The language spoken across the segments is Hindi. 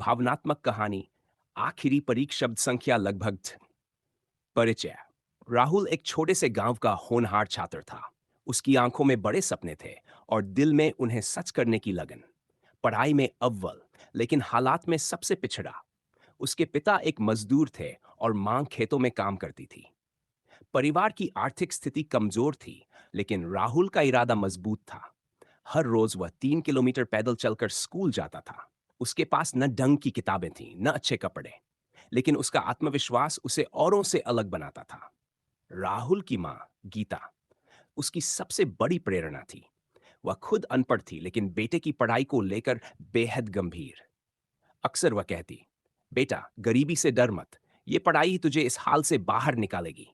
भावनात्मक कहानी। आखिरी परीक्षा शब्द संख्या लगभग परिचय। राहुल एक छोटे से गांव का होनहार छात्र था। उसकी आंखों में बड़े सपने थे और दिल में उन्हें सच करने की लगन। पढ़ाई में अव्वल, लेकिन हालात में सबसे पिछड़ा। उसके पिता एक मजदूर थे और मां खेतों में काम करती थी। परिवार की आर्थिक स्थिति कमजोर थी, लेकिन राहुल का इरादा मजबूत था। हर रोज वह 3 किलोमीटर पैदल चलकर स्कूल जाता था। उसके पास न ढंग की किताबें थीं, न अच्छे कपड़े, लेकिन उसका आत्मविश्वास उसे औरों से अलग बनाता था। राहुल की मां, गीता, उसकी सबसे बड़ी प्रेरणा थी। वह खुद अनपढ़ थी, लेकिन बेटे की पढ़ाई को लेकर बेहद गंभीर। अक्सर वह कहती, बेटा, गरीबी से डर मत, ये पढ़ाई ही तुझे इस हाल से बाहर निकालेगी।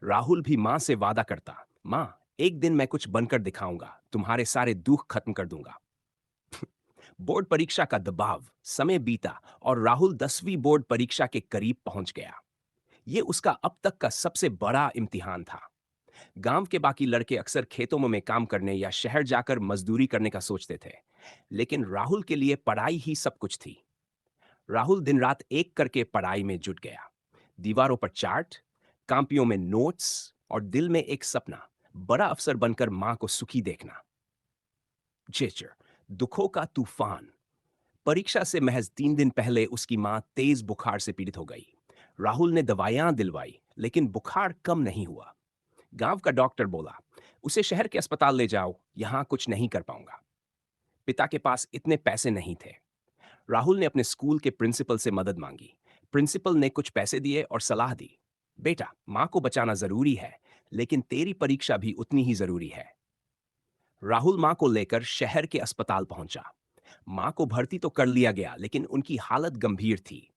राहुल भी मां से वादा करता, मां, एक दिन मैं कुछ बनकर दिखाऊंगा, तुम्हारे सारे दुख खत्म कर दूंगा। बोर्ड परीक्षा का दबाव, समय बीता और राहुल 10वीं बोर्ड परीक्षा के करीब पहुंच गया। यह उसका अब तक का सबसे बड़ा इम्तिहान था। गांव के बाकी लड़के अक्सर खेतों में काम करने या शहर जाकर मजदूरी करने का सोचते थे, लेकिन राहुल के लिए पढ़ाई ही सब कुछ थी। राहुल दिन रात एक करके पढ़ाई में जुट गया। दीवारों पर चार्ट, कापियों में नोट्स और दिल में एक सपना, बड़ा अफसर बनकर मां को सुखी देखना। जेचर, दुखों का तूफान। परीक्षा से महज 3 दिन पहले उसकी मां तेज बुखार से पीड़ित हो गई। राहुल ने दवाइयां दिलवाई, लेकिन बुखार कम नहीं हुआ। गांव का डॉक्टर बोला, उसे शहर के अस्पताल ले जाओ, यहां कुछ नहीं कर पाऊंगा। पिता के पास इतने पैसे नहीं थे। राहुल ने अपने स्कूल के प्रिंसिपल से मदद मांगी। प्रिंसिपल ने कुछ पैसे दिए और सलाह दी, बेटा, मां को बचाना जरूरी है, लेकिन तेरी परीक्षा भी उतनी ही जरूरी है। राहुल मां को लेकर शहर के अस्पताल पहुंचा। मां को भर्ती तो कर लिया गया, लेकिन उनकी हालत गंभीर थी।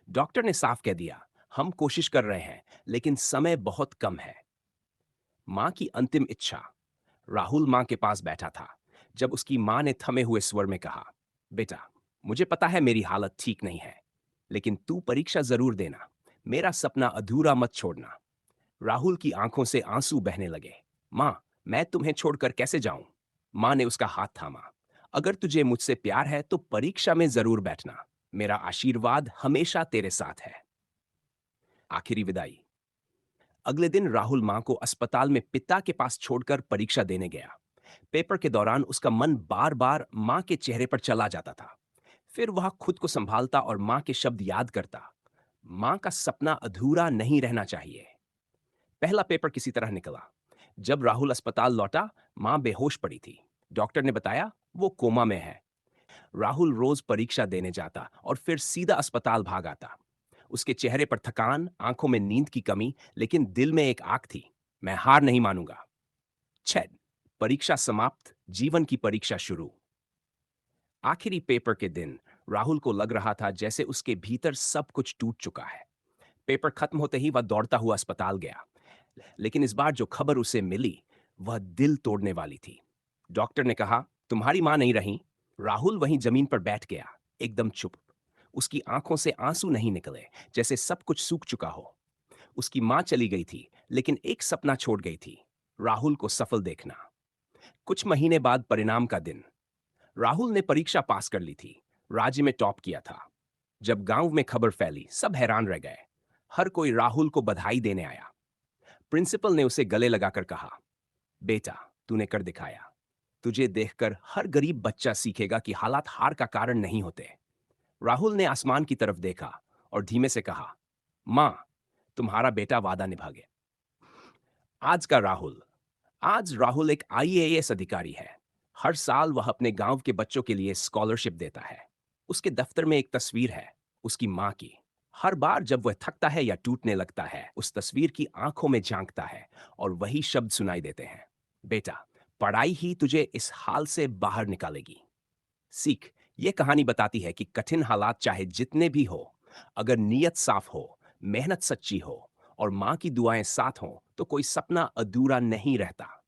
डॉक्टर ने साफ कह दिया, हम कोशिश कर रहे हैं, लेकिन समय बहुत कम है। मां की अंतिम इच्छा। राहुल मां के पास बैठा था, जब उसकी मां ने थमे हुए स्वर में कहा, बेटा, मुझे पता है मेरी हालत ठीक नहीं है, लेकिन तू परीक्षा जरूर देना। मेरा सपना अधूरा मत छोड़ना। राहुल की आंखों से आंसू बहने लगे। मां, मैं तुम्हें छोड़कर कैसे जाऊं? मां ने उसका हाथ थामा। अगर तुझे मुझसे प्यार है तो परीक्षा में जरूर बैठना। मेरा आशीर्वाद हमेशा तेरे साथ है। आखिरी विदाई। अगले दिन राहुल मां को अस्पताल में पिता के पास छोड़कर परीक्षा देने गया। पेपर के दौरान उसका मन बार बार मां के चेहरे पर चला जाता था। फिर वह खुद को संभालता और मां के शब्द याद करता, मां का सपना अधूरा नहीं रहना चाहिए। पहला पेपर किसी तरह निकला। जब राहुल अस्पताल लौटा, मां बेहोश पड़ी थी। डॉक्टर ने बताया वो कोमा में है। राहुल रोज परीक्षा देने जाता और फिर सीधा अस्पताल भाग आता। उसके चेहरे पर थकान, आंखों में नींद की कमी, लेकिन दिल में एक आग थी, मैं हार नहीं मानूंगा। 6, परीक्षा समाप्त, जीवन की परीक्षा शुरू। आखिरी पेपर के दिन राहुल को लग रहा था जैसे उसके भीतर सब कुछ टूट चुका है। पेपर खत्म होते ही वह दौड़ता हुआ अस्पताल गया, लेकिन इस बार जो खबर उसे मिली वह दिल तोड़ने वाली थी। डॉक्टर ने कहा, तुम्हारी मां नहीं रही। राहुल वहीं जमीन पर बैठ गया, एकदम चुप। उसकी आंखों से आंसू नहीं निकले, जैसे सब कुछ सूख चुका हो। उसकी मां चली गई थी, लेकिन एक सपना छोड़ गई थी, राहुल को सफल देखना। कुछ महीने बाद परिणाम का दिन। राहुल ने परीक्षा पास कर ली थी, राज्य में टॉप किया था। जब गांव में खबर फैली, सब हैरान रह गए। हर कोई राहुल को बधाई देने आया। प्रिंसिपल ने उसे गले लगाकर कहा, बेटा, तूने कर दिखाया। तुझे देखकर हर गरीब बच्चा सीखेगा कि हालात हार का कारण नहीं होते। राहुल ने आसमान की तरफ देखा और धीमे से कहा, मां, तुम्हारा बेटा वादा निभा गया। आज का राहुल। आज राहुल एक आईएएस अधिकारी है। हर साल वह अपने गांव के बच्चों के लिए स्कॉलरशिप देता है। उसके दफ्तर में एक तस्वीर है, उसकी मां की। हर बार जब वह थकता है या टूटने लगता है, उस तस्वीर की आंखों में झांकता है और वही शब्द सुनाई देते हैं, बेटा, पढ़ाई ही तुझे इस हाल से बाहर निकालेगी। सीख। ये कहानी बताती है कि कठिन हालात चाहे जितने भी हो, अगर नीयत साफ हो, मेहनत सच्ची हो और मां की दुआएं साथ हों, तो कोई सपना अधूरा नहीं रहता।